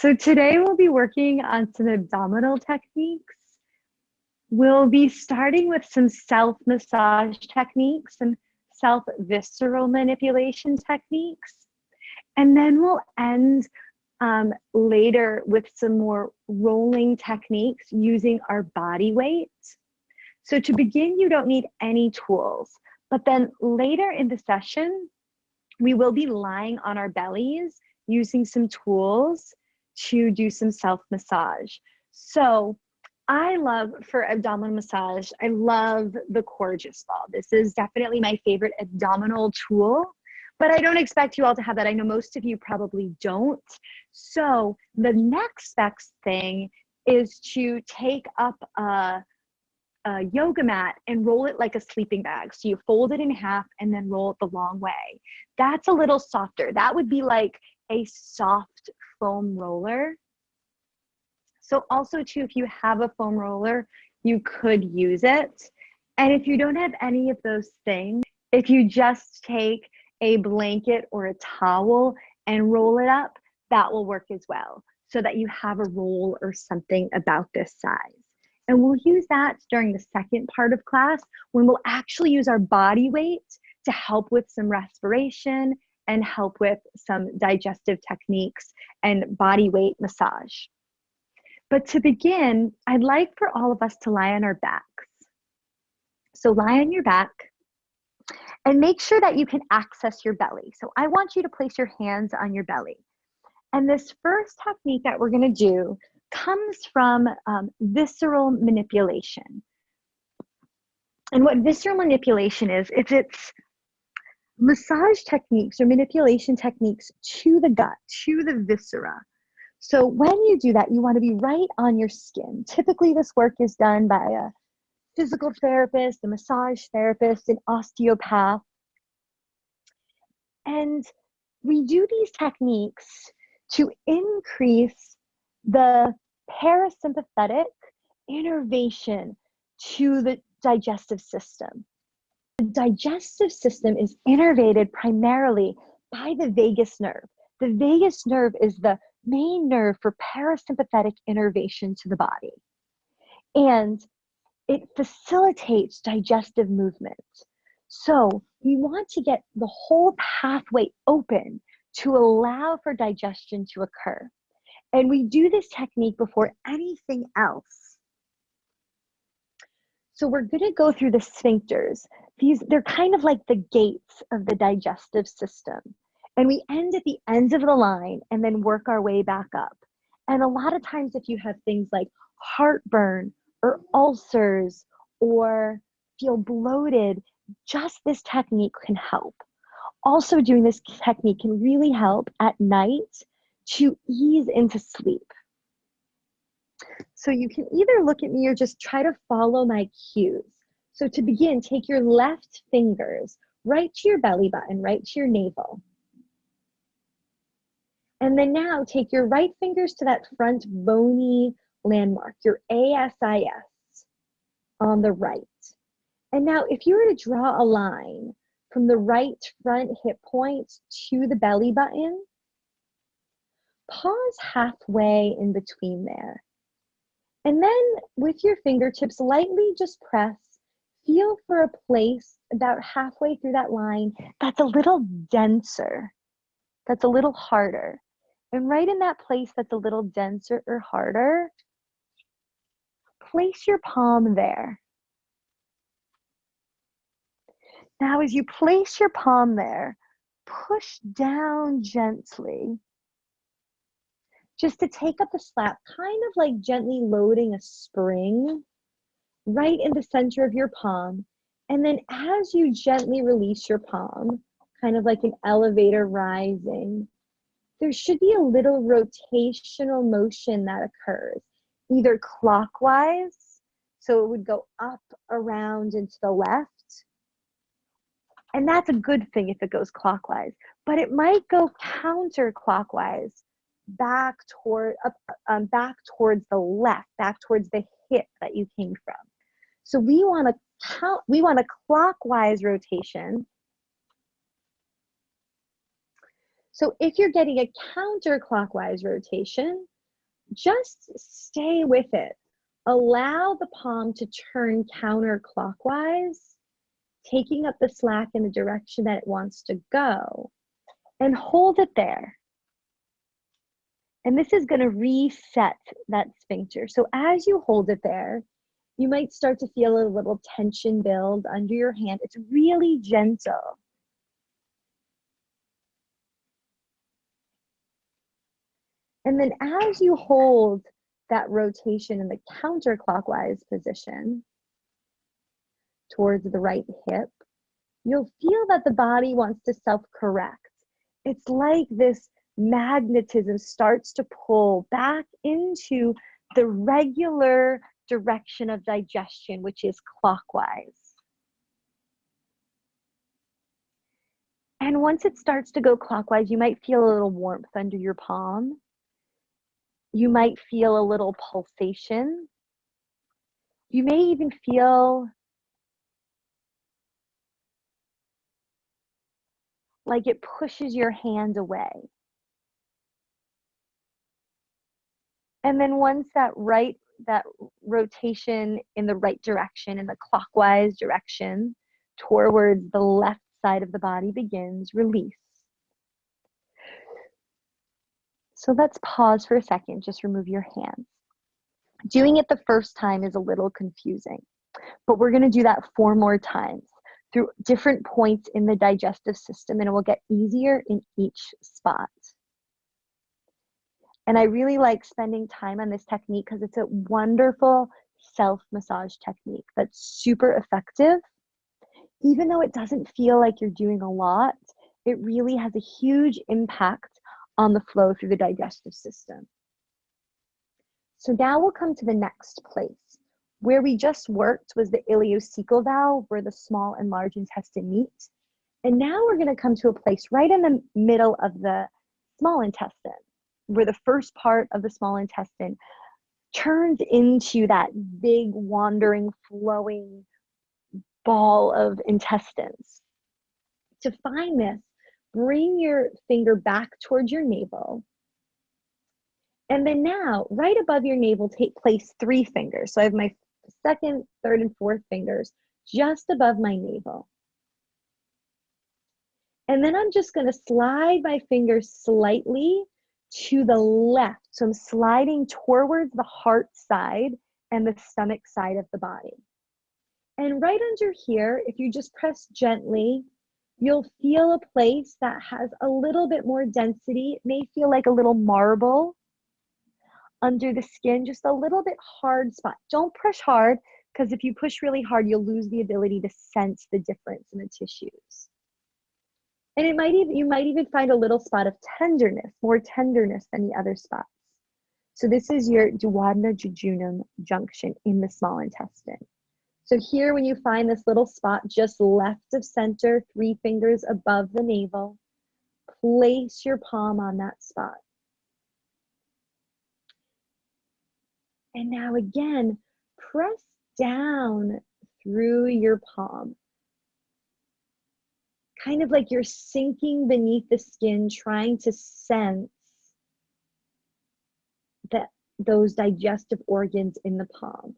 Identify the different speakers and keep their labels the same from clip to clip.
Speaker 1: So today we'll be working on some abdominal techniques. We'll be starting with some self-massage techniques and self-visceral manipulation techniques. And then we'll end later with some more rolling techniques using our body weight. So to begin, you don't need any tools, but then later in the session, we will be lying on our bellies using some tools to do some self-massage. So I love, for abdominal massage, I love the Coregeous ball. This is definitely my favorite abdominal tool, but I don't expect you all to have that. I know most of you probably don't. So the next best thing is to take up a yoga mat and roll it like a sleeping bag. So you fold it in half and then roll it the long way. That's a little softer. That would be like a soft foam roller. So also too, if you have a foam roller, you could use it. And if you don't have any of those things, if you just take a blanket or a towel and roll it up, that will work as well, so that you have a roll or something about this size. And we'll use that during the second part of class when we'll actually use our body weight to help with some respiration and help with some digestive techniques and body weight massage. But to begin, I'd like for all of us to lie on our backs. So lie on your back and make sure that you can access your belly. So I want you to place your hands on your belly. And this first technique that we're gonna do comes from visceral manipulation. And what visceral manipulation is, it's massage techniques or manipulation techniques to the gut, to the viscera. So when you do that, you want to be right on your skin. Typically, this work is done by a physical therapist, a massage therapist, an osteopath. And we do these techniques to increase the parasympathetic innervation to the digestive system. The digestive system is innervated primarily by the vagus nerve. The vagus nerve is the main nerve for parasympathetic innervation to the body. And it facilitates digestive movement. So we want to get the whole pathway open to allow for digestion to occur. And we do this technique before anything else. So we're going to go through the sphincters. They're kind of like the gates of the digestive system. And we end at the ends of the line and then work our way back up. And a lot of times if you have things like heartburn or ulcers or feel bloated, just this technique can help. Also doing this technique can really help at night to ease into sleep. So you can either look at me or just try to follow my cues. So to begin, take your left fingers right to your belly button, right to your navel. And then now take your right fingers to that front bony landmark, your ASIS on the right. And now if you were to draw a line from the right front hip point to the belly button, pause halfway in between there. And then with your fingertips, lightly just press, feel for a place about halfway through that line that's a little denser, that's a little harder. And right in that place that's a little denser or harder, place your palm there. Now as you place your palm there, push down gently, just to take up the slack, kind of like gently loading a spring right in the center of your palm. And then as you gently release your palm, kind of like an elevator rising, there should be a little rotational motion that occurs, either clockwise, so it would go up, around, and to the left. And that's a good thing if it goes clockwise, but it might go counterclockwise, back towards the left, back towards the hip that you came from. So we want a clockwise rotation. So if you're getting a counterclockwise rotation, just stay with it. Allow the palm to turn counterclockwise, taking up the slack in the direction that it wants to go, and hold it there. And this is going to reset that sphincter. So as you hold it there, you might start to feel a little tension build under your hand. It's really gentle. And then as you hold that rotation in the counterclockwise position towards the right hip, you'll feel that the body wants to self-correct. It's like this magnetism starts to pull back into the regular direction of digestion, which is clockwise. And once it starts to go clockwise, you might feel a little warmth under your palm. You might feel a little pulsation. You may even feel like it pushes your hand away. And then once that rotation in the right direction, in the clockwise direction, towards the left side of the body begins, release. So let's pause for a second, just remove your hands. Doing it the first time is a little confusing, but we're gonna do that 4 more times through different points in the digestive system, and it will get easier in each spot. And I really like spending time on this technique because it's a wonderful self-massage technique that's super effective. Even though it doesn't feel like you're doing a lot, it really has a huge impact on the flow through the digestive system. So now we'll come to the next place. Where we just worked was the ileocecal valve, where the small and large intestine meet. And now we're going to come to a place right in the middle of the small intestine, where the first part of the small intestine turns into that big, wandering, flowing ball of intestines. To find this, bring your finger back towards your navel. And then now, right above your navel, place 3 fingers. So I have my 2nd, 3rd, and 4th fingers just above my navel. And then I'm just going to slide my fingers slightly to the left. So I'm sliding towards the heart side and the stomach side of the body. And right under here, if you just press gently, you'll feel a place that has a little bit more density. It may feel like a little marble under the skin, just a little bit hard spot. Don't push hard, because if you push really hard, you'll lose the ability to sense the difference in the tissues. And you might even find a little spot of tenderness, more tenderness than the other spots. So this is your duodenal jejunum junction in the small intestine. So here, when you find this little spot just left of center, 3 fingers above the navel, place your palm on that spot. And now again, press down through your palm. Kind of like you're sinking beneath the skin, trying to sense those digestive organs in the palm.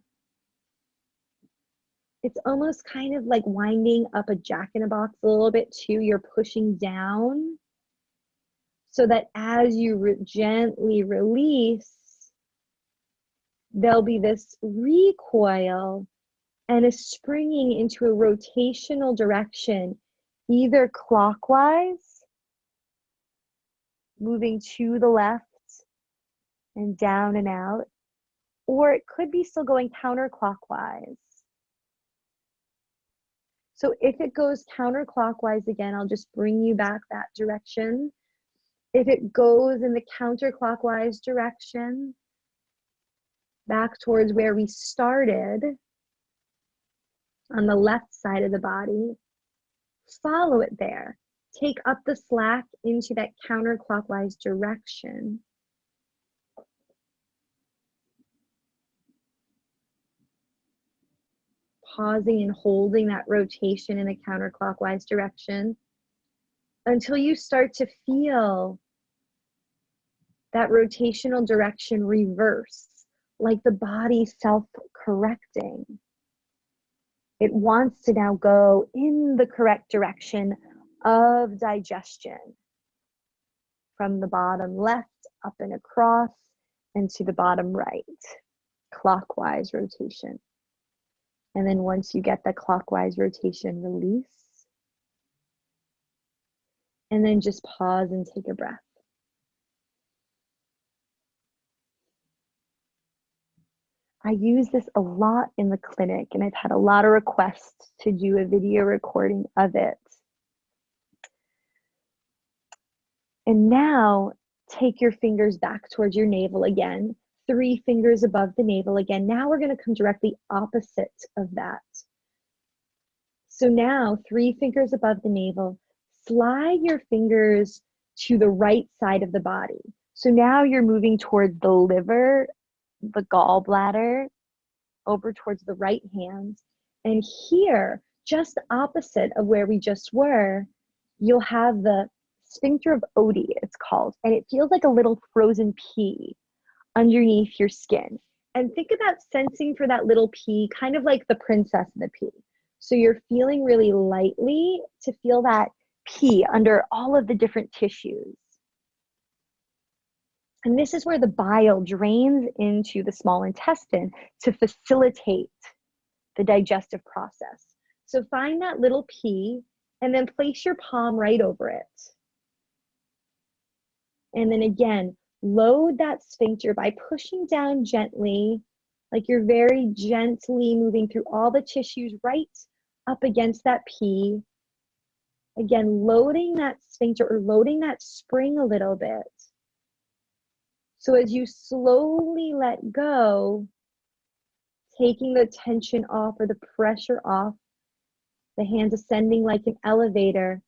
Speaker 1: It's almost kind of like winding up a jack-in-a-box a little bit too. You're pushing down so that as you gently release, there'll be this recoil and a springing into a rotational direction, either clockwise, moving to the left and down and out, or it could be still going counterclockwise. So if it goes counterclockwise again, I'll just bring you back that direction. If it goes in the counterclockwise direction, back towards where we started, on the left side of the body, follow it there. Take up the slack into that counterclockwise direction. Pausing and holding that rotation in a counterclockwise direction until you start to feel that rotational direction reverse, like the body self-correcting. It wants to now go in the correct direction of digestion, from the bottom left up and across and to the bottom right, clockwise rotation. And then once you get the clockwise rotation, release. And then just pause and take a breath. I use this a lot in the clinic, and I've had a lot of requests to do a video recording of it. And now take your fingers back towards your navel again, 3 fingers above the navel again. Now we're going to come directly opposite of that. So now 3 fingers above the navel, slide your fingers to the right side of the body. So now you're moving towards the liver, the gallbladder, over towards the right hand. And here, just opposite of where we just were, you'll have the sphincter of Oddi, it's called, and it feels like a little frozen pea underneath your skin. And think about sensing for that little pea, kind of like the princess in the pea. So you're feeling really lightly to feel that pea under all of the different tissues. And this is where the bile drains into the small intestine to facilitate the digestive process. So find that little pea and then place your palm right over it. And then again, load that sphincter by pushing down gently, like you're very gently moving through all the tissues right up against that pea. Again, loading that sphincter or loading that spring a little bit. So as you slowly let go, taking the tension off or the pressure off, the hands ascending like an elevator,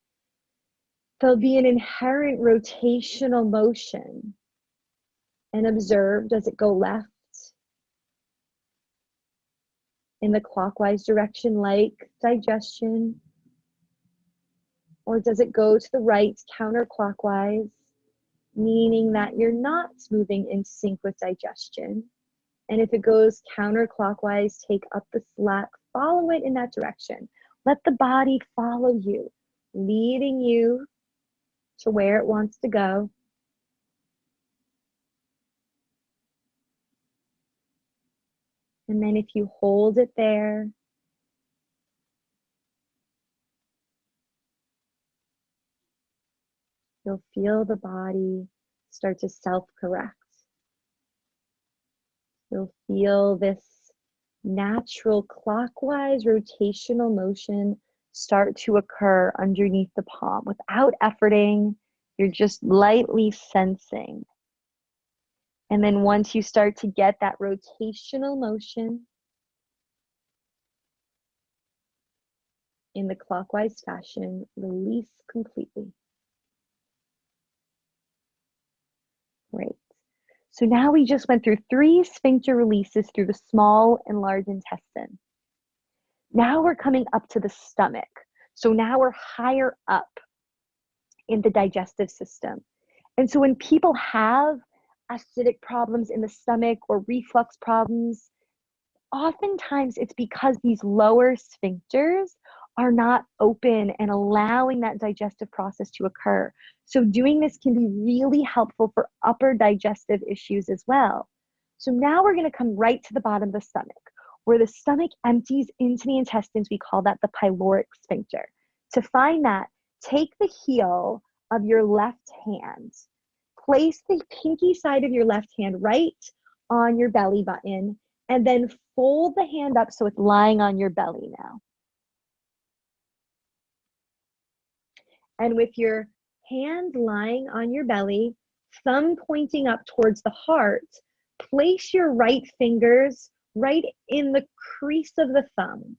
Speaker 1: there'll be an inherent rotational motion. And observe, does it go left in the clockwise direction like digestion? Or does it go to the right counterclockwise, meaning that you're not moving in sync with digestion? And if it goes counterclockwise, take up the slack, follow it in that direction. Let the body follow you, leading you to where it wants to go. And then if you hold it there, you'll feel the body start to self-correct. You'll feel this natural clockwise rotational motion start to occur underneath the palm without efforting. You're just lightly sensing. And then once you start to get that rotational motion in the clockwise fashion, release completely. Great. So now we just went through 3 sphincter releases through the small and large intestine. Now we're coming up to the stomach. So now we're higher up in the digestive system. And so when people have acidic problems in the stomach or reflux problems, oftentimes it's because these lower sphincters are not open and allowing that digestive process to occur. So doing this can be really helpful for upper digestive issues as well. So now we're going to come right to the bottom of the stomach. Where the stomach empties into the intestines, we call that the pyloric sphincter. To find that, take the heel of your left hand, place the pinky side of your left hand right on your belly button, and then fold the hand up so it's lying on your belly now. And with your hand lying on your belly, thumb pointing up towards the heart, place your right fingers right in the crease of the thumb,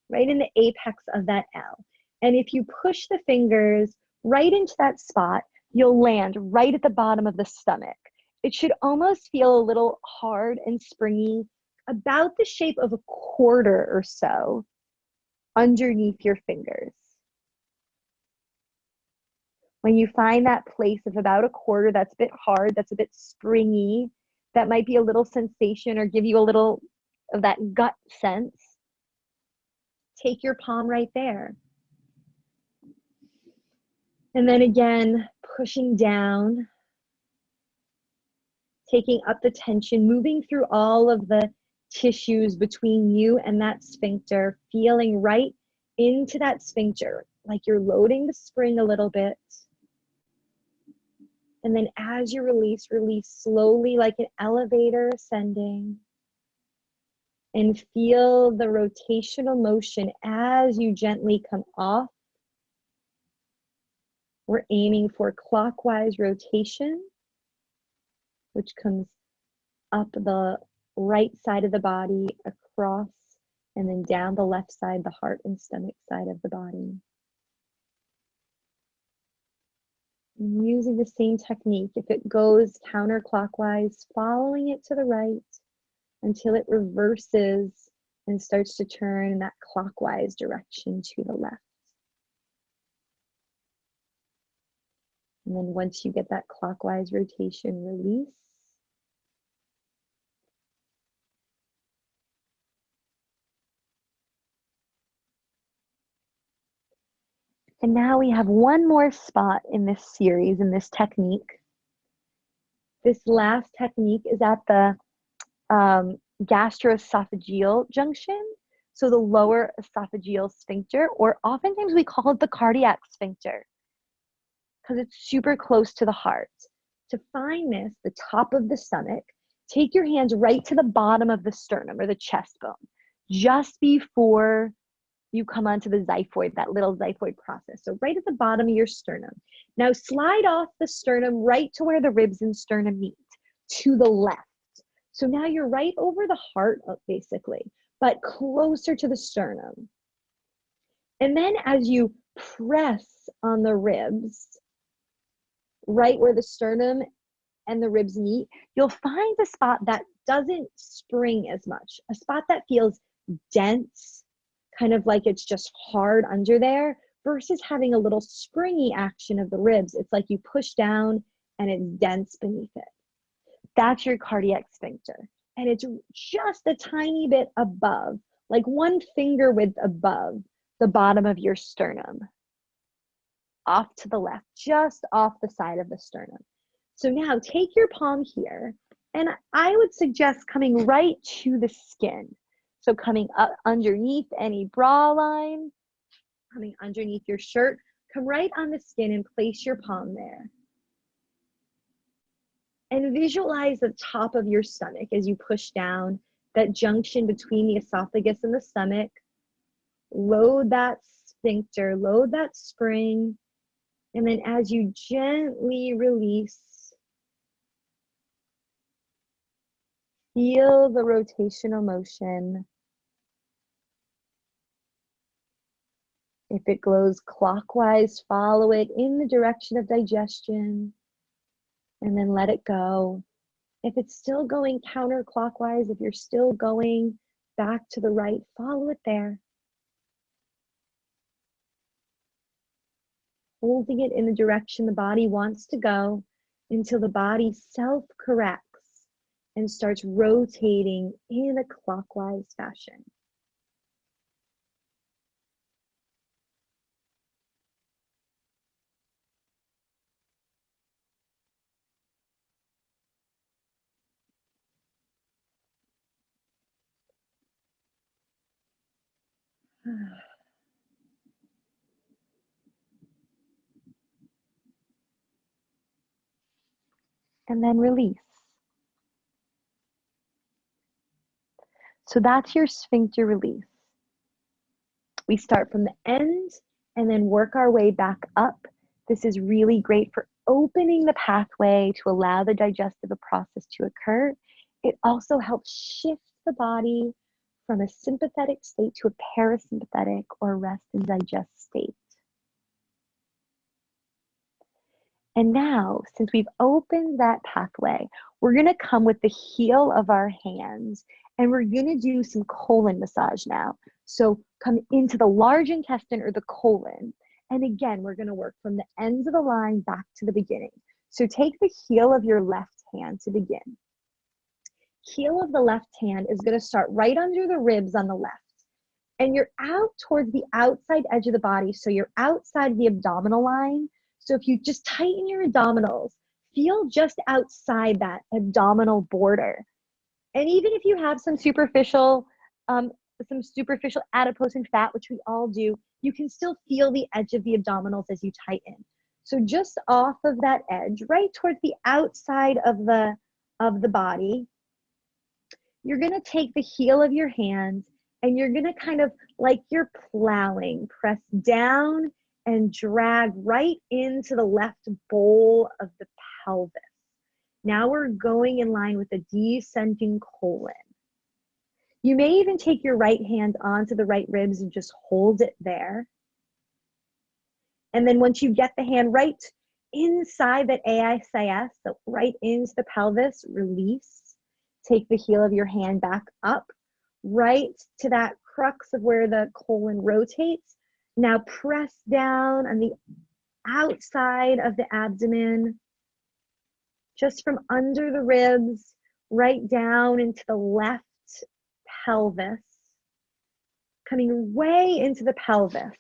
Speaker 1: right in the apex of that L. And if you push the fingers right into that spot, you'll land right at the bottom of the stomach. It should almost feel a little hard and springy, about the shape of a quarter or so underneath your fingers. When you find that place of about a quarter that's a bit hard, that's a bit springy, that might be a little sensation or give you a little of that gut sense, take your palm right there. And then again, pushing down, taking up the tension, moving through all of the tissues between you and that sphincter, feeling right into that sphincter, like you're loading the spring a little bit. And then as you release, release slowly like an elevator ascending. And feel the rotational motion as you gently come off. We're aiming for clockwise rotation, which comes up the right side of the body, across, and then down the left side, the heart and stomach side of the body. And using the same technique, if it goes counterclockwise, following it to the right until it reverses and starts to turn in that clockwise direction to the left. And then once you get that clockwise rotation, release. And now we have one more spot in this series, in this technique. This last technique is at the gastroesophageal junction. So the lower esophageal sphincter, or oftentimes we call it the cardiac sphincter, because it's super close to the heart. To find this, the top of the stomach, take your hands right to the bottom of the sternum or the chest bone, just before you come onto the xiphoid, that little xiphoid process. So right at the bottom of your sternum. Now slide off the sternum right to where the ribs and sternum meet, to the left. So now you're right over the heart, basically, but closer to the sternum. And then as you press on the ribs, right where the sternum and the ribs meet, you'll find a spot that doesn't spring as much, a spot that feels dense, kind of like it's just hard under there, versus having a little springy action of the ribs. It's like you push down and it's dense beneath it. That's your cardiac sphincter. And it's just a tiny bit above, like one finger width above the bottom of your sternum. Off to the left, just off the side of the sternum. So now take your palm here, and I would suggest coming right to the skin. So coming up underneath any bra line, coming underneath your shirt, come right on the skin and place your palm there. And visualize the top of your stomach as you push down, that junction between the esophagus and the stomach. Load that sphincter, load that spring. And then as you gently release, feel the rotational motion. If it goes clockwise, follow it in the direction of digestion, and then let it go. If it's still going counterclockwise, if you're still going back to the right, follow it there. Holding it in the direction the body wants to go until the body self-corrects and starts rotating in a clockwise fashion. And then release. So that's your sphincter release. We start from the end and then work our way back up. This is really great for opening the pathway to allow the digestive process to occur. It also helps shift the body from a sympathetic state to a parasympathetic or rest and digest state. And now, since we've opened that pathway, we're gonna come with the heel of our hands and we're gonna do some colon massage now. So come into the large intestine or the colon And again, we're gonna work from the ends of the line back to the beginning. So take the heel of your left hand to begin. Heel of the left hand is gonna start right under the ribs on the left. And you're out towards the outside edge of the body. So you're outside the abdominal line. So if you just tighten your abdominals, feel just outside that abdominal border. And even if you have some superficial adipose and fat, which we all do, you can still feel the edge of the abdominals as you tighten. So just off of that edge, right towards the outside of the body, you're gonna take the heel of your hand and you're gonna kind of, like you're plowing, press down and drag right into the left bowl of the pelvis. Now we're going in line with the descending colon. You may even take your right hand onto the right ribs and just hold it there. And then once you get the hand right inside that ASIS, so right into the pelvis, release. Take the heel of your hand back up, right to that crux of where the colon rotates. Now press down on the outside of the abdomen, just from under the ribs, right down into the left pelvis, coming way into the pelvis.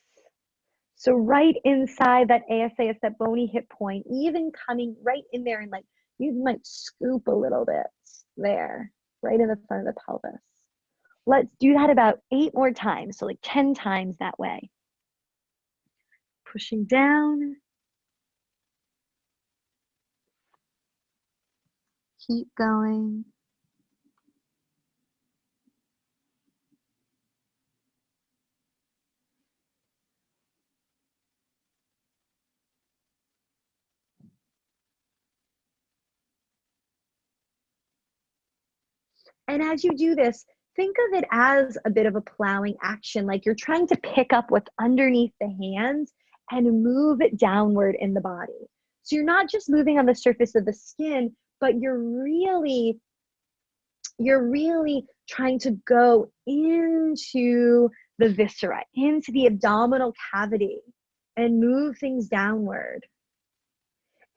Speaker 1: So right inside that ASIS, that bony hip point, even coming right in there, and like you might scoop a little bit there, right in the front of the pelvis. Let's do that about 8 more times, so like 10 times that way. Pushing down. Keep going. And as you do this, think of it as a bit of a plowing action, like you're trying to pick up what's underneath the hands and move it downward in the body. So you're not just moving on the surface of the skin, but you're really trying to go into the viscera, into the abdominal cavity, and move things downward.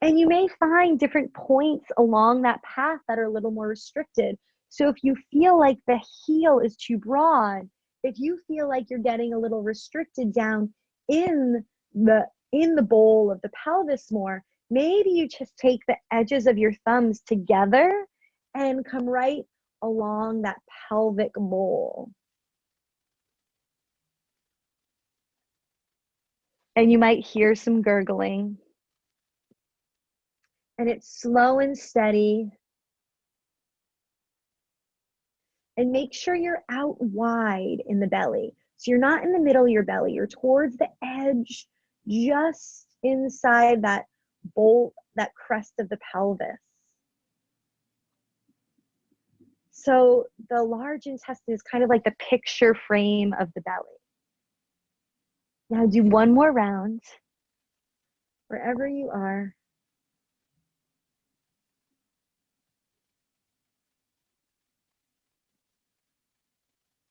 Speaker 1: And you may find different points along that path that are a little more restricted. So if you feel like the heel is too broad, if you feel like you're getting a little restricted down in the bowl of the pelvis more, maybe you just take the edges of your thumbs together and come right along that pelvic bowl. And you might hear some gurgling. And it's slow and steady. And make sure you're out wide in the belly. So you're not in the middle of your belly, you're towards the edge, just inside that bowl, that crest of the pelvis. So the large intestine is kind of like the picture frame of the belly. Now do one more round, wherever you are.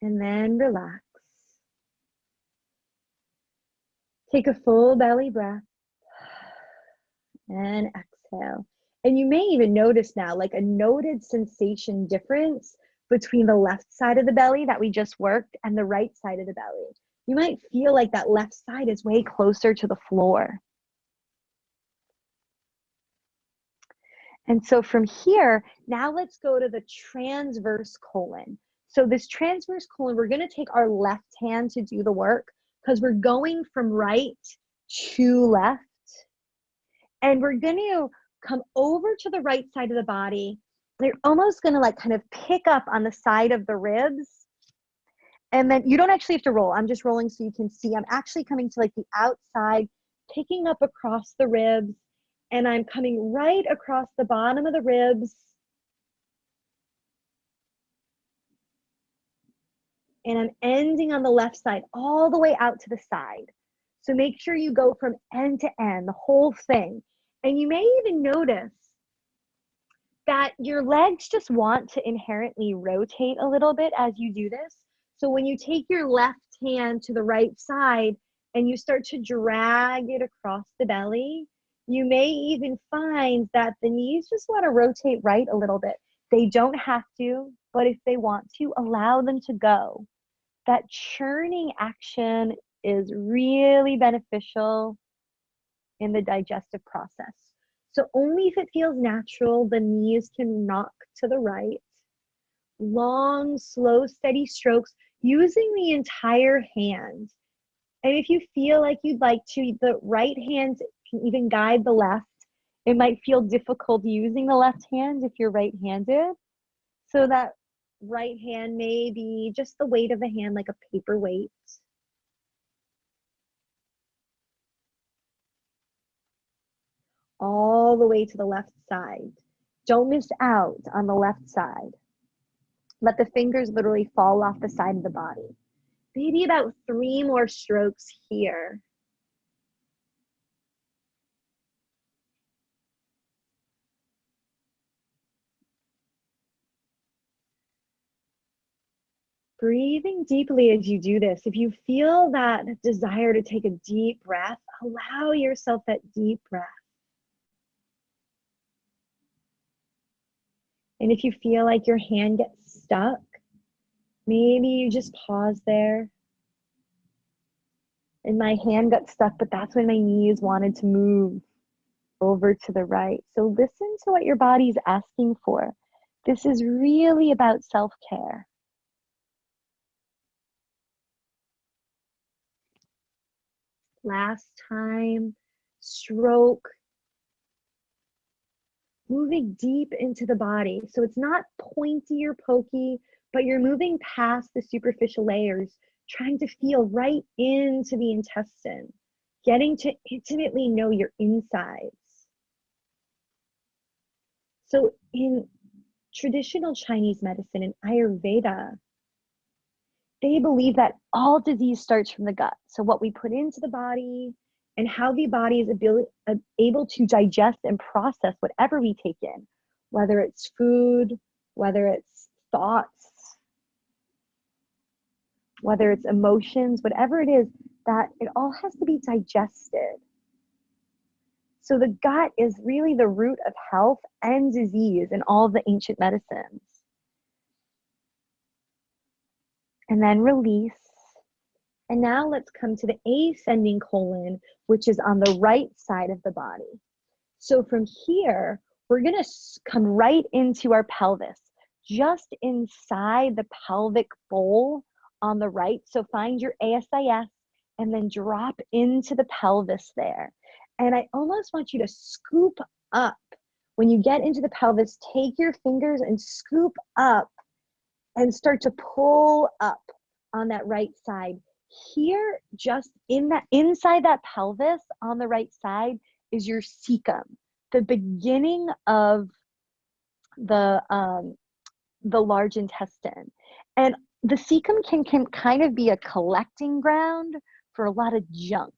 Speaker 1: And then relax. Take a full belly breath and exhale. And you may even notice now like a noted sensation difference between the left side of the belly that we just worked and the right side of the belly. You might feel like that left side is way closer to the floor. And so from here, now let's go to the transverse colon. So this transverse colon, we're gonna take our left hand to do the work because we're going from right to left. And we're gonna come over to the right side of the body. You're almost gonna like kind of pick up on the side of the ribs. And then you don't actually have to roll. I'm just rolling so you can see. I'm actually coming to like the outside, picking up across the ribs, and I'm coming right across the bottom of the ribs. And I'm ending on the left side, all the way out to the side. So make sure you go from end to end, the whole thing. And you may even notice that your legs just want to inherently rotate a little bit as you do this. So when you take your left hand to the right side, and you start to drag it across the belly, you may even find that the knees just want to rotate right a little bit. They don't have to, but if they want to, allow them to go. That churning action is really beneficial in the digestive process. So only if it feels natural, the knees can rock to the right. Long, slow, steady strokes using the entire hand. And if you feel like you'd like to, the right hand can even guide the left. It might feel difficult using the left hand if you're right-handed. So that right hand may be just the weight of the hand, like a paperweight. All the way to the left side. Don't miss out on the left side. Let the fingers literally fall off the side of the body. Maybe about 3 more strokes here. Breathing deeply as you do this. If you feel that desire to take a deep breath, allow yourself that deep breath. And if you feel like your hand gets stuck, maybe you just pause there. And my hand got stuck, but that's when my knees wanted to move over to the right. So listen to what your body's asking for. This is really about self-care. Last time, stroke, moving deep into the body. So it's not pointy or pokey, but you're moving past the superficial layers, trying to feel right into the intestine, getting to intimately know your insides. So in traditional Chinese medicine and Ayurveda, they believe that all disease starts from the gut. So what we put into the body and how the body is able to digest and process whatever we take in, whether it's food, whether it's thoughts, whether it's emotions, whatever it is, that it all has to be digested. So the gut is really the root of health and disease in all of the ancient medicines. And then release. And now let's come to the ascending colon, which is on the right side of the body. So from here, we're going to come right into our pelvis, just inside the pelvic bowl on the right. So find your ASIS and then drop into the pelvis there. And I almost want you to scoop up. When you get into the pelvis, take your fingers and scoop up and start to pull up on that right side. Here, just in that, inside that pelvis on the right side is your cecum, the beginning of the large intestine. And the cecum can kind of be a collecting ground for a lot of junk.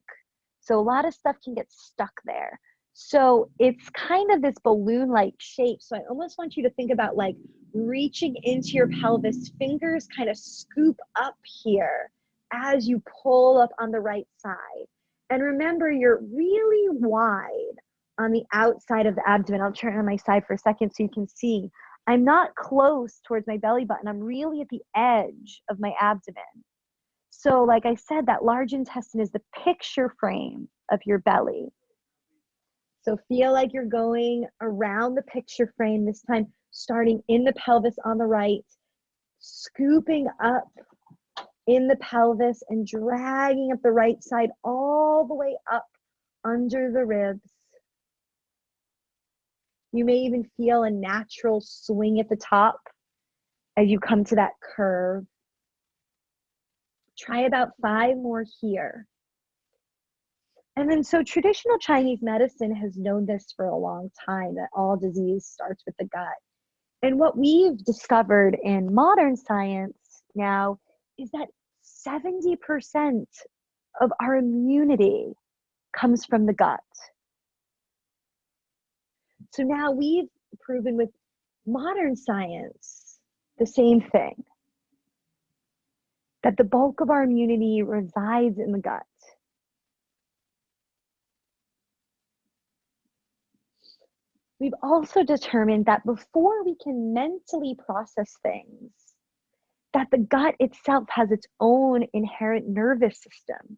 Speaker 1: So a lot of stuff can get stuck there. So it's kind of this balloon-like shape. So I almost want you to think about like reaching into your pelvis, fingers kind of scoop up here as you pull up on the right side. And remember, you're really wide on the outside of the abdomen. I'll turn on my side for a second so you can see. I'm not close towards my belly button. I'm really at the edge of my abdomen. So like I said, that large intestine is the picture frame of your belly. So feel like you're going around the picture frame, this time starting in the pelvis on the right, scooping up in the pelvis and dragging up the right side all the way up under the ribs. You may even feel a natural swing at the top as you come to that curve. Try about 5 more here. And then, so traditional Chinese medicine has known this for a long time, that all disease starts with the gut. And what we've discovered in modern science now is that 70% of our immunity comes from the gut. So now we've proven with modern science the same thing, that the bulk of our immunity resides in the gut. we've also determined that before we can mentally process things, that the gut itself has its own inherent nervous system.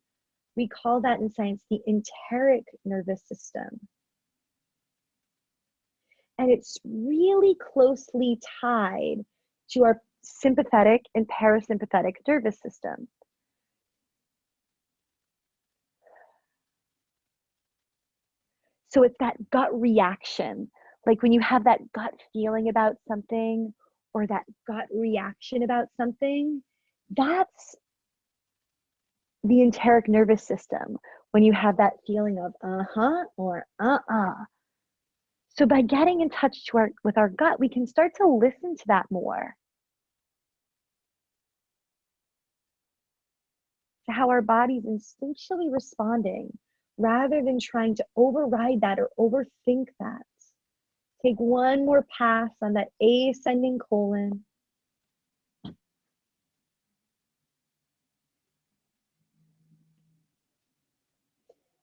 Speaker 1: We call that in science the enteric nervous system. And it's really closely tied to our sympathetic and parasympathetic nervous system. So it's that gut reaction, like when you have that gut feeling about something or that gut reaction about something, that's the enteric nervous system, when you have that feeling of uh-huh or uh-uh. So by getting in touch with our gut, we can start to listen to that more. To how our body's instinctually responding rather than trying to override that or overthink that. Take one more pass on that ascending colon.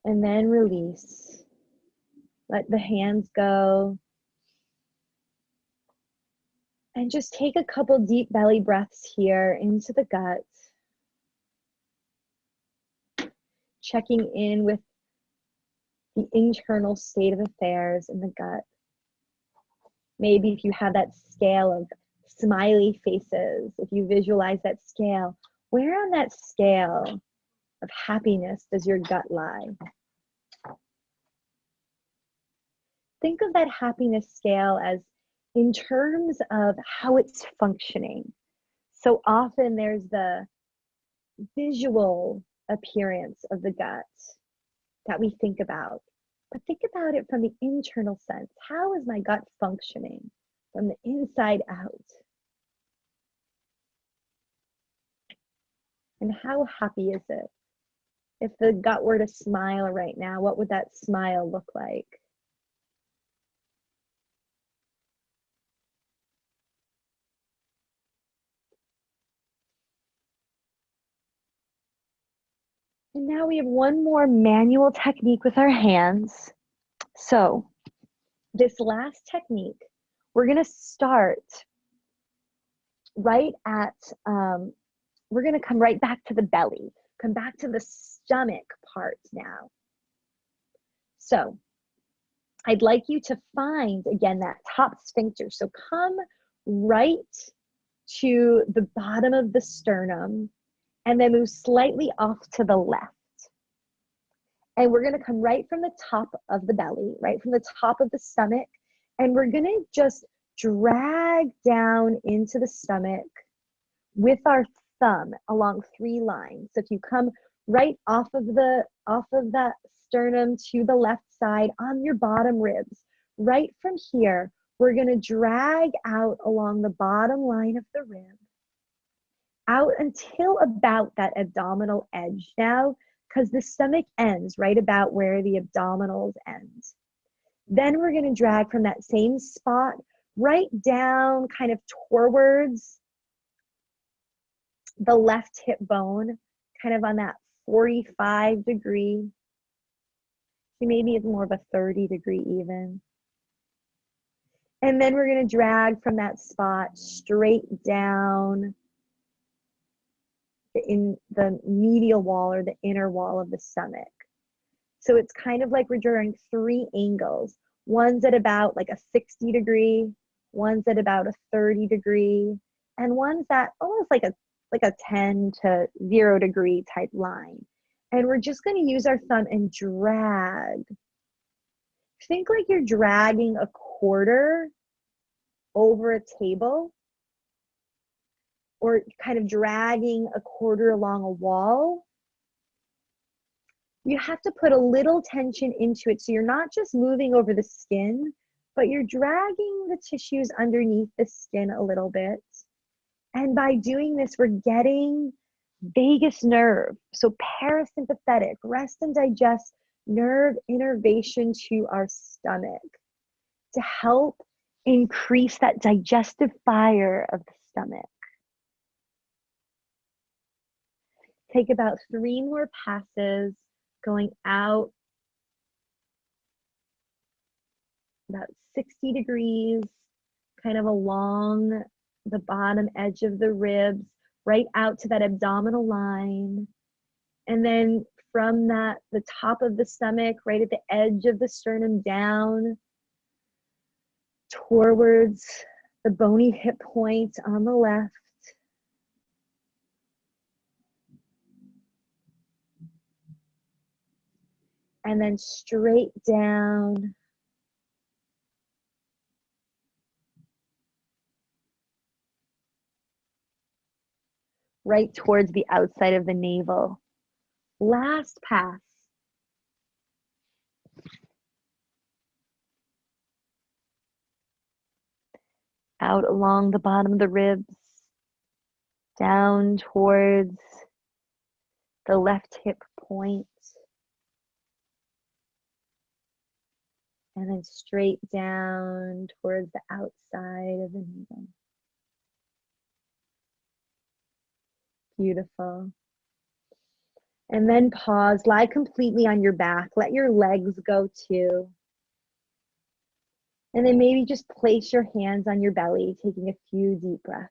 Speaker 1: And then release. Let the hands go. And just take a couple deep belly breaths here into the gut. Checking in with the internal state of affairs in the gut. Maybe if you have that scale of smiley faces, if you visualize that scale, where on that scale of happiness does your gut lie? Think of that happiness scale as in terms of how it's functioning. So often there's the visual appearance of the gut that we think about. But think about it from the internal sense. How is my gut functioning from the inside out? And how happy is it? If the gut were to smile right now, what would that smile look like? And now we have one more manual technique with our hands. So this last technique, we're going to start right at, we're going to come right back to the belly, come back to the stomach part now. So I'd like you to find, again, that top sphincter. So come right to the bottom of the sternum and then move slightly off to the left. And we're going to come right from the top of the belly, right from the top of the stomach. And we're going to just drag down into the stomach with our thumb along 3 lines. So if you come right off of that sternum to the left side on your bottom ribs, right from here, we're going to drag out along the bottom line of the rib, out until about that abdominal edge now, because the stomach ends right about where the abdominals end. Then we're going to drag from that same spot right down kind of towards the left hip bone, kind of on that 45 degree. Maybe it's more of a 30 degree even. And then we're going to drag from that spot straight down in the medial wall or the inner wall of the stomach. So it's kind of like we're drawing 3 angles. One's at about like a 60 degree, one's at about a 30 degree, and one's at almost like a 10 to 0 degree type line. And we're just going to use our thumb and drag. Think like you're dragging a quarter over a table, or kind of dragging a quarter along a wall. You have to put a little tension into it. So you're not just moving over the skin, but you're dragging the tissues underneath the skin a little bit. And by doing this, we're getting vagus nerve, so parasympathetic, rest and digest nerve innervation to our stomach to help increase that digestive fire of the stomach. Take about 3 more passes, going out about 60 degrees, kind of along the bottom edge of the ribs, right out to that abdominal line. And then from that, the top of the stomach, right at the edge of the sternum, down towards the bony hip point on the left. And then straight down. Right towards the outside of the navel. Last pass. Out along the bottom of the ribs, down towards the left hip point, and then straight down towards the outside of the navel. Beautiful. And then pause, lie completely on your back. Let your legs go too. And then maybe just place your hands on your belly, taking a few deep breaths.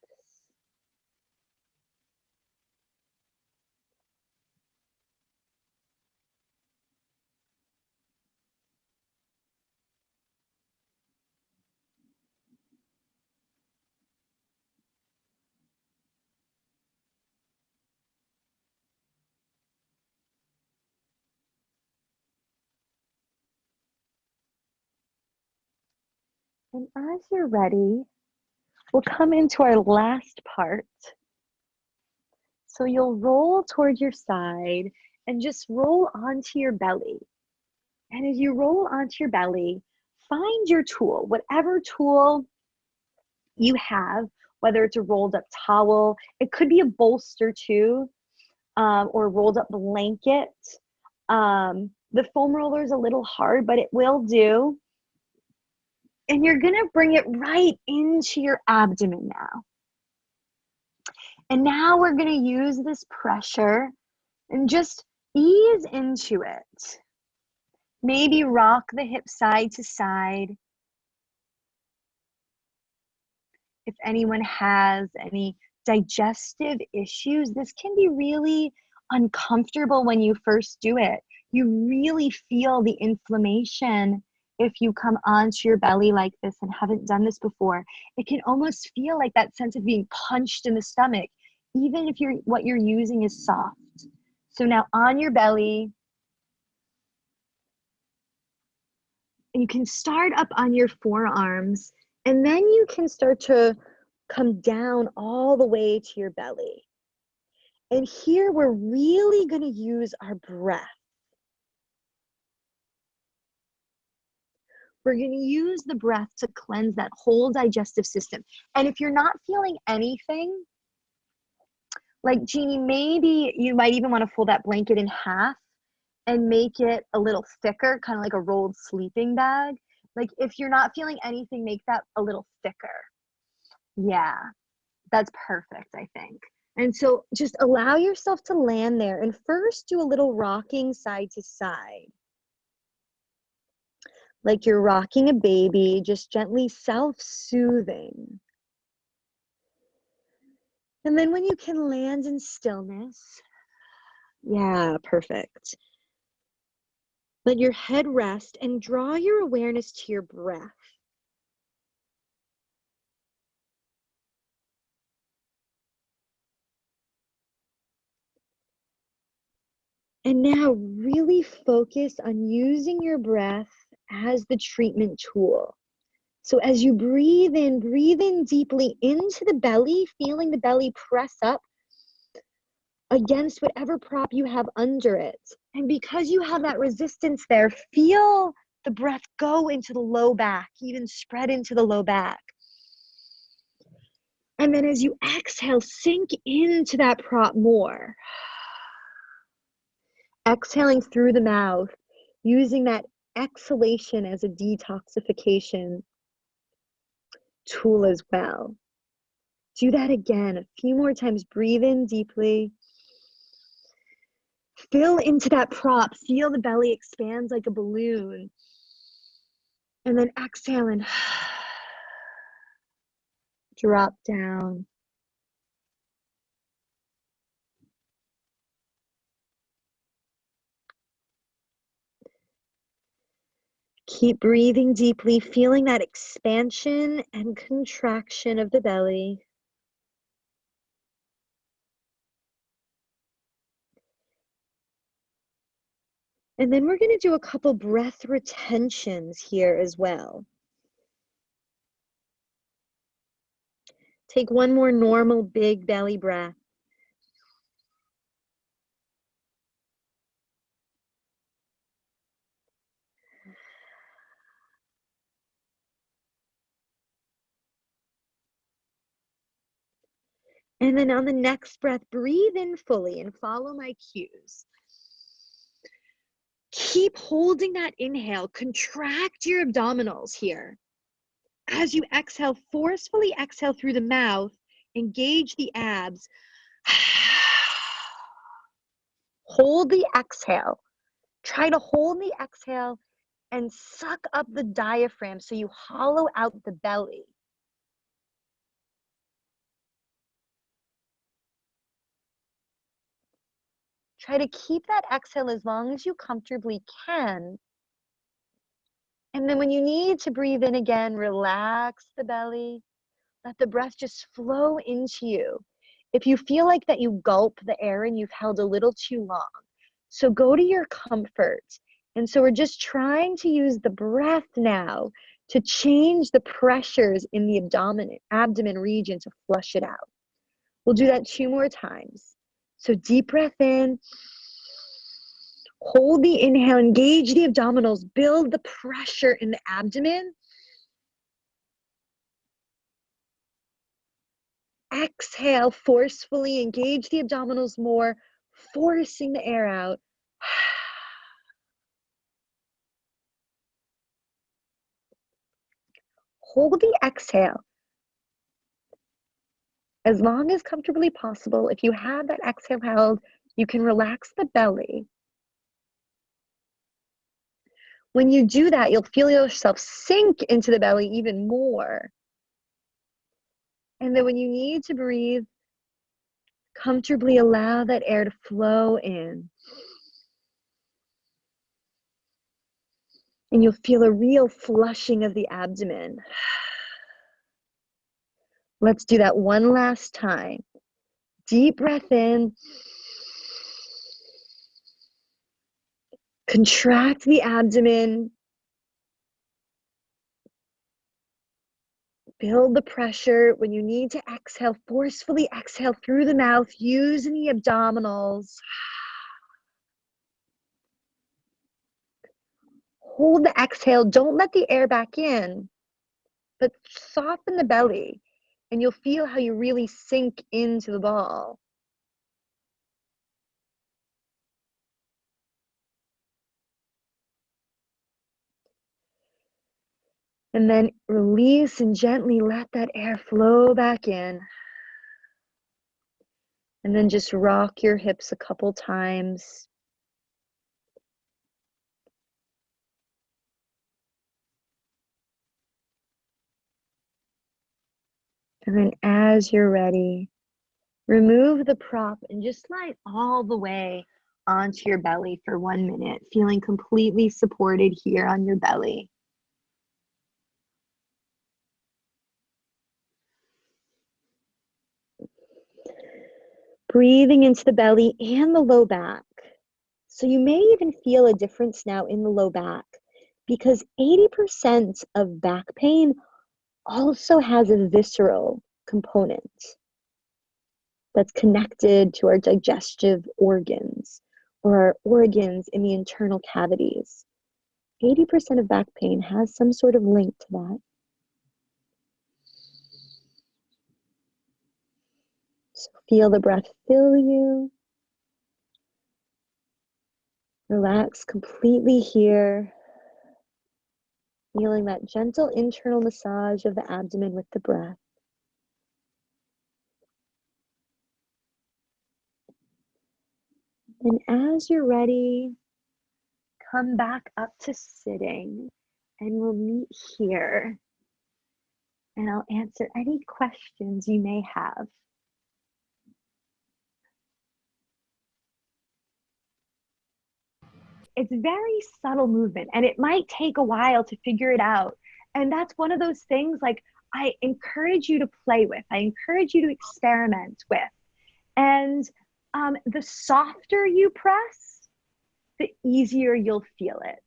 Speaker 1: And as you're ready, we'll come into our last part. So you'll roll toward your side and just roll onto your belly. And as you roll onto your belly, find your tool, whatever tool you have, whether it's a rolled up towel, it could be a bolster too, or a rolled up blanket. The foam roller is a little hard, but it will do. And you're gonna bring it right into your abdomen now. And now we're gonna use this pressure and just ease into it. Maybe rock the hip side to side. If anyone has any digestive issues, this can be really uncomfortable when you first do it. You really feel the inflammation if you come onto your belly like this and haven't done this before. It can almost feel like that sense of being punched in the stomach, even if what you're using is soft. So now on your belly, you can start up on your forearms, and then you can start to come down all the way to your belly. And here we're really going to use our breath. We're going to use the breath to cleanse that whole digestive system. And if you're not feeling anything, like Jeannie, maybe you might even want to fold that blanket in half and make it a little thicker, kind of like a rolled sleeping bag. Like if you're not feeling anything, make that a little thicker. Yeah, that's perfect, I think. And so just allow yourself to land there and first do a little rocking side to side. Like you're rocking a baby, just gently self-soothing. And then when you can land in stillness, yeah, perfect. Let your head rest and draw your awareness to your breath. And now really focus on using your breath as the treatment tool. So as you breathe in deeply into the belly, feeling the belly press up against whatever prop you have under it. And because you have that resistance there, feel the breath go into the low back, even spread into the low back. And then as you exhale, sink into that prop more. Exhaling through the mouth, using that exhalation as a detoxification tool as well. Do that again a few more times. Breathe in deeply. Fill into that prop. Feel the belly expand like a balloon. And then exhale and drop down. Keep breathing deeply, feeling that expansion and contraction of the belly. And then we're going to do a couple breath retentions here as well. Take one more normal big belly breath. And then on the next breath, breathe in fully and follow my cues. Keep holding that inhale. Contract your abdominals here. As you exhale, forcefully exhale through the mouth. Engage the abs. Hold the exhale. Try to hold the exhale and suck up the diaphragm so you hollow out the belly. Try to keep that exhale as long as you comfortably can. And then when you need to breathe in again, relax the belly. Let the breath just flow into you. If you feel like that you gulp the air and you've held a little too long, so go to your comfort. And so we're just trying to use the breath now to change the pressures in the abdomen region to flush it out. We'll do that 2 more times. So deep breath in. Hold the inhale, engage the abdominals, build the pressure in the abdomen. Exhale, forcefully engage the abdominals more, forcing the air out. Hold the exhale as long as comfortably possible. If you have that exhale held, you can relax the belly. When you do that, you'll feel yourself sink into the belly even more. And then when you need to breathe, comfortably allow that air to flow in. And you'll feel a real flushing of the abdomen. Let's do that one last time. Deep breath in. Contract the abdomen. Build the pressure. When you need to exhale, forcefully exhale through the mouth, using the abdominals. Hold the exhale. Don't let the air back in, but soften the belly, and you'll feel how you really sink into the ball. And then release and gently let that air flow back in. And then just rock your hips a couple times. And then as you're ready, remove the prop and just slide all the way onto your belly for 1 minute, feeling completely supported here on your belly. Breathing into the belly and the low back. So you may even feel a difference now in the low back because 80% of back pain also has a visceral component that's connected to our digestive organs or our organs in the internal cavities. 80% of back pain has some sort of link to that. So feel the breath fill you. Relax completely here. Feeling that gentle internal massage of the abdomen with the breath. And as you're ready, come back up to sitting and we'll meet here. And I'll answer any questions you may have. It's very subtle movement, and it might take a while to figure it out. And that's one of those things like I encourage you to play with. I encourage you to experiment with. And the softer you press, the easier you'll feel it.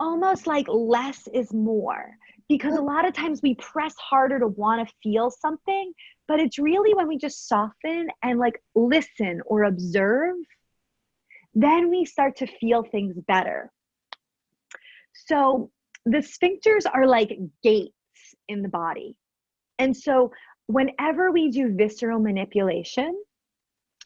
Speaker 1: Almost like less is more. Because a lot of times we press harder to want to feel something, but it's really when we just soften and like listen or observe, then we start to feel things better. So the sphincters are like gates in the body. And so whenever we do visceral manipulation,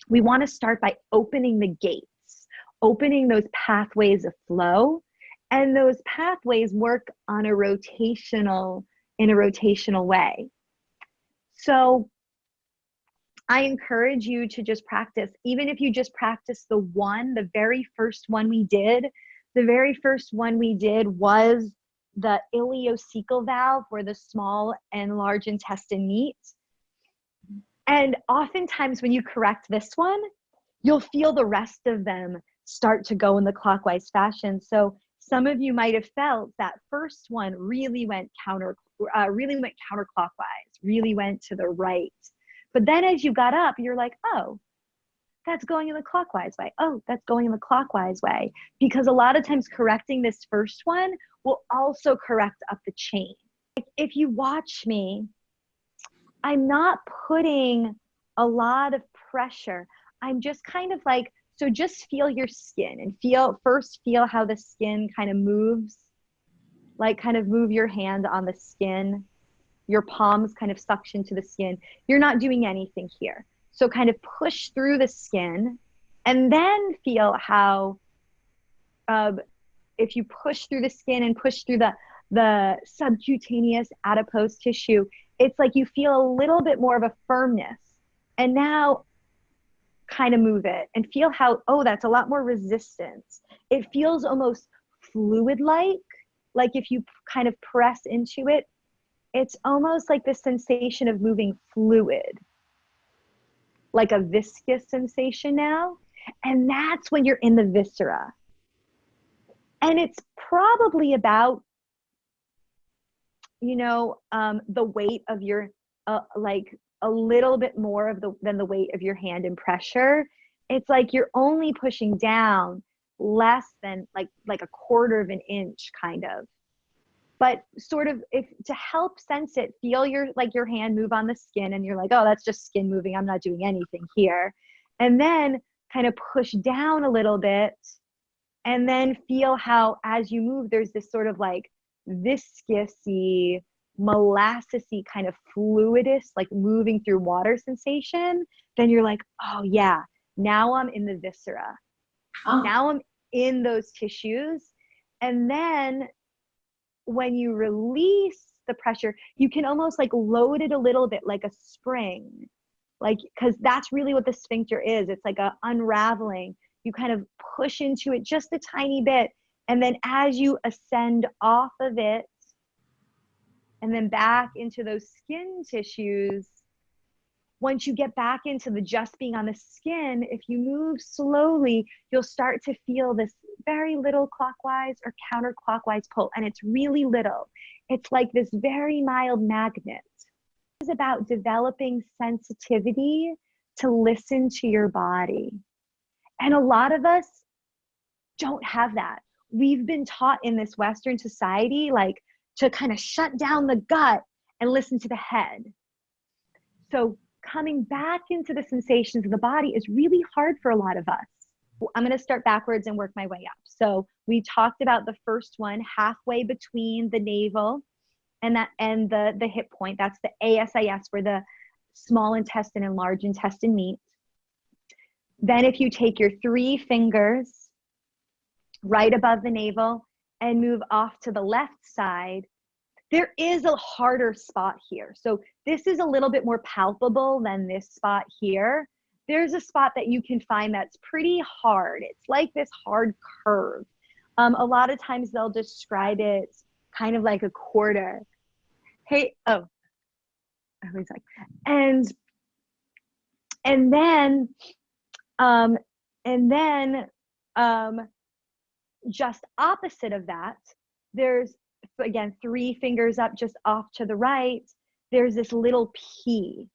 Speaker 1: we want to start by opening the gates, opening those pathways of flow. And those pathways work on in a rotational way. So I encourage you to just practice, even if you just practice the very first one we did. The very first one we did was the ileocecal valve, where the small and large intestine meet. And oftentimes when you correct this one, you'll feel the rest of them start to go in the clockwise fashion. So some of you might have felt that first one really went counterclockwise, really went to the right. But then as you got up, you're like, oh, that's going in the clockwise way. Oh, that's going in the clockwise way. Because a lot of times correcting this first one will also correct up the chain. If you watch me, I'm not putting a lot of pressure. I'm just kind of like, so just feel your skin and feel how the skin kind of moves. Like kind of move your hand on the skin. Your palms kind of suction to the skin. You're not doing anything here. So kind of push through the skin and then feel how, if you push through the skin and push through the subcutaneous adipose tissue, it's like you feel a little bit more of a firmness. And now kind of move it and feel how, oh, that's a lot more resistance. It feels almost fluid-like if you kind of press into it, it's almost like the sensation of moving fluid, like a viscous sensation now. And that's when you're in the viscera. And it's probably about, the weight of your, like a little bit more than the weight of your hand in pressure. It's like you're only pushing down less than like a quarter of an inch kind of. But sort of to help sense it, feel your hand move on the skin and you're like, oh, that's just skin moving. I'm not doing anything here. And then kind of push down a little bit and then feel how as you move, there's this sort of like viscousy, molassesy kind of fluidous, like moving through water sensation. Then you're like, oh yeah, now I'm in the viscera. Oh. Now I'm in those tissues. And then when you release the pressure, you can almost like load it a little bit like a spring, because that's really what the sphincter is. It's like a unraveling. You kind of push into it just a tiny bit. And then as you ascend off of it and then back into those skin tissues, once you get back into the just being on the skin, if you move slowly, you'll start to feel this very little clockwise or counterclockwise pull. And it's really little. It's like this very mild magnet. It's about developing sensitivity to listen to your body. And a lot of us don't have that. We've been taught in this Western society, to kind of shut down the gut and listen to the head. So coming back into the sensations of the body is really hard for a lot of us. I'm going to start backwards and work my way up. So we talked about the first one, halfway between the navel and the hip point. That's the ASIS, where the small intestine and large intestine meet. Then if you take your 3 fingers right above the navel and move off to the left side, there is a harder spot here. So this is a little bit more palpable than this spot here. There's a spot that you can find that's pretty hard. It's like this hard curve. A lot of times they'll describe it kind of like a quarter. Hey, oh, I was like, and then, um, and then, just opposite of that, there's, again, 3 fingers up, just off to the right, there's this little P.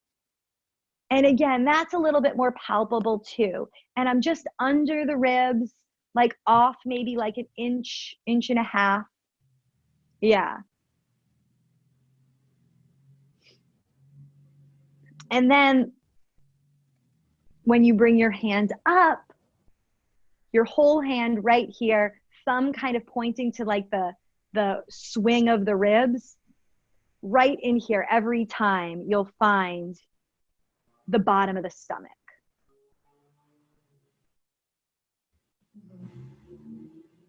Speaker 1: And again, that's a little bit more palpable too. And I'm just under the ribs, like off maybe like an inch, inch and a half. Yeah. And then when you bring your hand up, your whole hand right here, thumb kind of pointing to like the swing of the ribs, right in here every time you'll find the bottom of the stomach.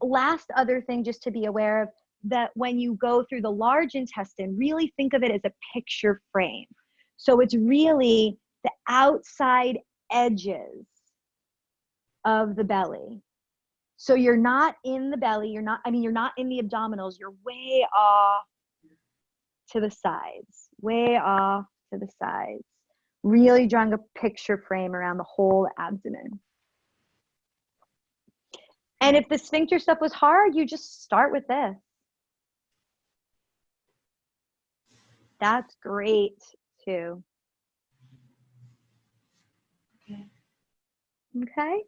Speaker 1: Last other thing just to be aware of, that when you go through the large intestine, really think of it as a picture frame. So it's really the outside edges of the belly. So you're not in the belly, you're not in the abdominals, you're way off to the sides, way off to the sides. Really drawing a picture frame around the whole abdomen. And if the sphincter stuff was hard, you just start with this. That's great too. Okay. Okay.